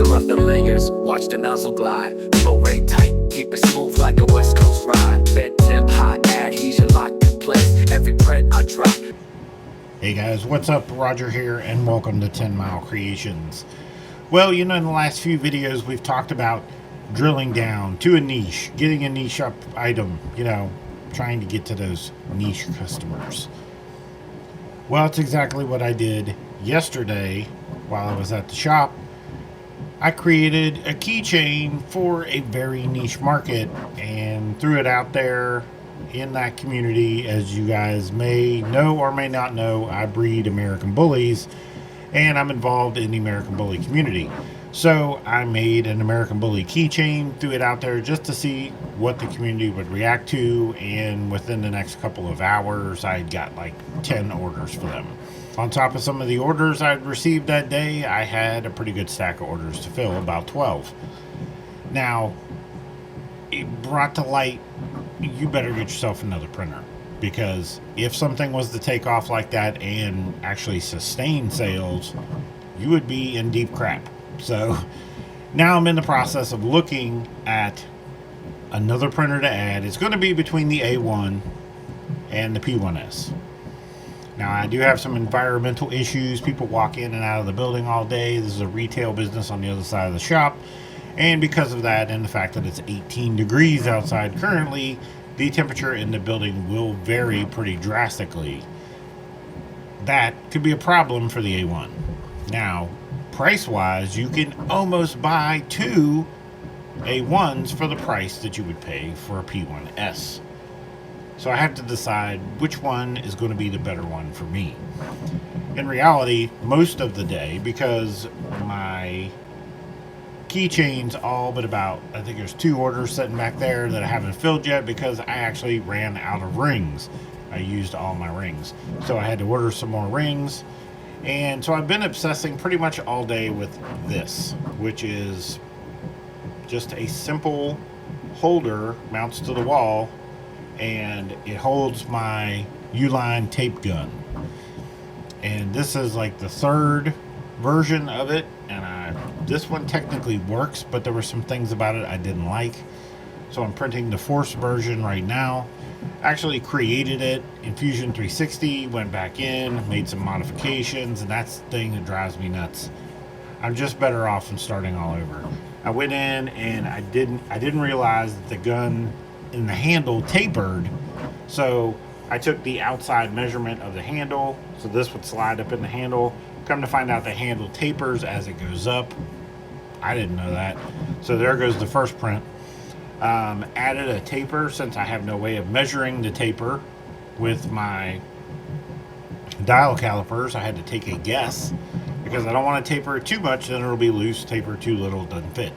Master of the layers, watch the nozzle glide. Flow rate tight, keep it smooth like a West Coast ride. Bed temp high, adhesion locked in place. Every print I drop. Hey guys, what's up? Roger here, and welcome to 10 Mile Creations. Well, in the last few videos we've talked about drilling down to a niche, getting a niche up item, trying to get to those niche customers. Well, it's exactly what I did yesterday while I was at the shop. I created a keychain for a very niche market and threw it out there in that community. As you guys may know or may not know, I breed American bullies and I'm involved in the American bully community. So I made an American bully keychain, threw it out there just to see what the community would react to, and within the next couple of hours I got like 10 orders for them. On top of some of the orders I'd received that day, I had a pretty good stack of orders to fill, about 12. Now, it brought to light, you better get yourself another printer, because if something was to take off like that and actually sustain sales, you would be in deep crap. So now I'm in the process of looking at another printer to add. It's going to be between the A1 and the P1S. Now, I do have some environmental issues. People walk in and out of the building all day. This is a retail business on the other side of the shop. And because of that, and the fact that it's 18 degrees outside currently, the temperature in the building will vary pretty drastically. That could be a problem for the A1. Now, price-wise, you can almost buy two A1s for the price that you would pay for a P1S. So I have to decide which one is going to be the better one for me. In reality, most of the day, because my keychains all but about, I think there's 2 orders sitting back there that I haven't filled yet because I actually ran out of rings. I used all my rings. So I had to order some more rings. And so I've been obsessing pretty much all day with this, which is just a simple holder, mounts to the wall, and it holds my U-line tape gun. And this is like the 3rd version of it, and this one technically works, but there were some things about it I didn't like. So I'm printing the 4th version right now. Actually created it in Fusion 360, went back in, made some modifications, and that's the thing that drives me nuts. I'm just better off than starting all over. I went in and I didn't realize that the gun in the handle tapered, so I took the outside measurement of the handle, so this would slide up in the handle. Come to find out the handle tapers as it goes up. I didn't know that. So there goes the first print. Added a taper since I have no way of measuring the taper with my dial calipers. I had to take a guess because I don't want to taper it too much, then it'll be loose. Taper too little, it doesn't fit.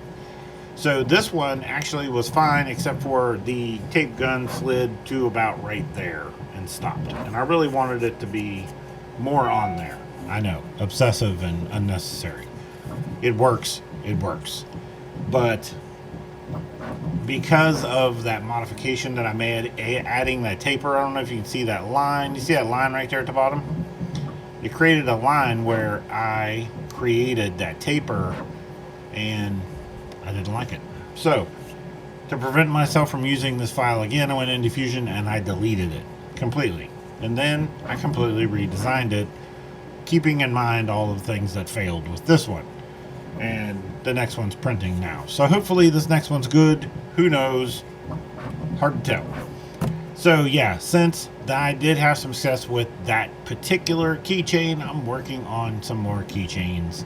So this one actually was fine, except for the tape gun slid to about right there and stopped. And I really wanted it to be more on there. I know, obsessive and unnecessary. It works, but because of that modification that I made, adding that taper, I don't know if you can see that line. You see that line right there at the bottom? It created a line where I created that taper, and I didn't like it. So, to prevent myself from using this file again, I went into Fusion and I deleted it completely. And then I completely redesigned it, keeping in mind all of the things that failed with this one. And the next one's printing now. So hopefully this next one's good. Who knows? Hard to tell. So yeah, since I did have some success with that particular keychain, I'm working on some more keychains.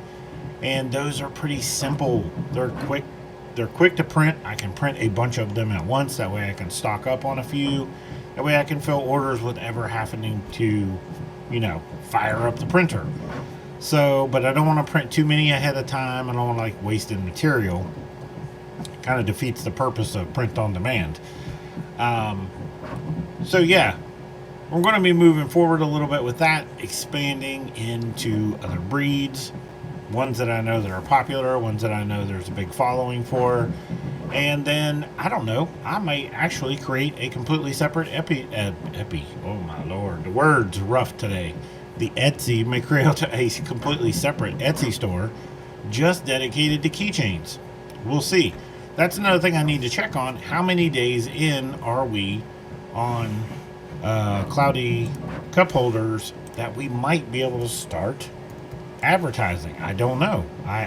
And those are pretty simple. They're quick to print. I can print a bunch of them at once. That way I can stock up on a few. That way I can fill orders without having to, fire up the printer. So, but I don't want to print too many ahead of time. I don't want to like wasted material. It kind of defeats the purpose of print on demand. So yeah, we're going to be moving forward a little bit with that, expanding into other breeds, ones that I know that are popular, ones that I know there's a big following for. And then, I don't know, I might actually create a completely separate oh my lord, the word's rough today. The Etsy may create a completely separate Etsy store just dedicated to keychains. We'll see. That's another thing I need to check on. How many days in are we on cloudy cup holders that we might be able to start advertising? I don't know.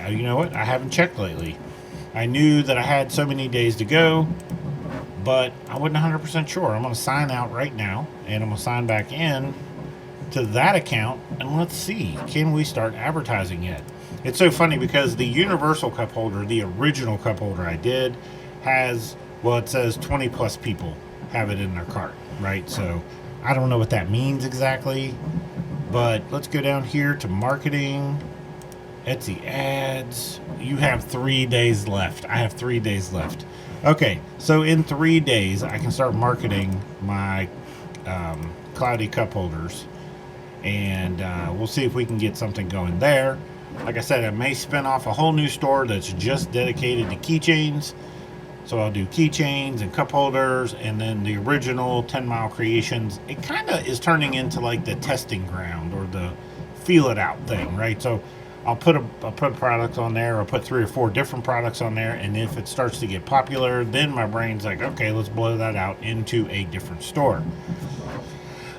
You know what? I haven't checked lately. I knew that I had so many days to go, but I wasn't 100% sure. I'm going to sign out right now, and I'm going to sign back in to that account, and let's see, can we start advertising yet? It's so funny because the universal cup holder, the original cup holder I did, has, well, it says 20 plus people have it in their cart, right? So I don't know what that means exactly, but let's go down here to marketing, Etsy ads. You have 3 days left. I have 3 days left. Okay, so in 3 days, I can start marketing my cloudy cup holders, and we'll see if we can get something going there. Like I said, I may spin off a whole new store that's just dedicated to keychains. So I'll do keychains and cup holders, and then the original 10 Mile Creations. It kind of is turning into like the testing ground or the feel it out thing, right? So I'll put products on there. I'll put 3 or 4 different products on there, and if it starts to get popular, then my brain's like, okay, let's blow that out into a different store.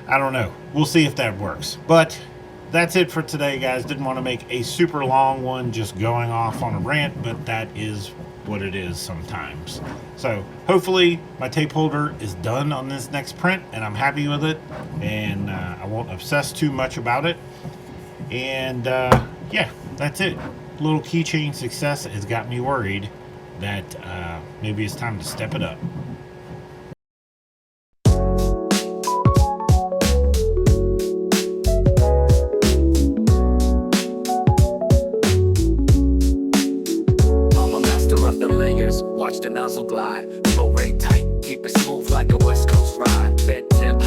I don't know. We'll see if that works. But that's it for today, guys. Didn't want to make a super long one just going off on a rant, but that is what it is sometimes. So hopefully my tape holder is done on this next print, and I'm happy with it, and I won't obsess too much about it. And yeah, that's it. Little keychain success has got me worried that maybe it's time to step it up. Watch the nozzle glide, flow rate tight, keep it smooth like a West Coast ride. Bed tip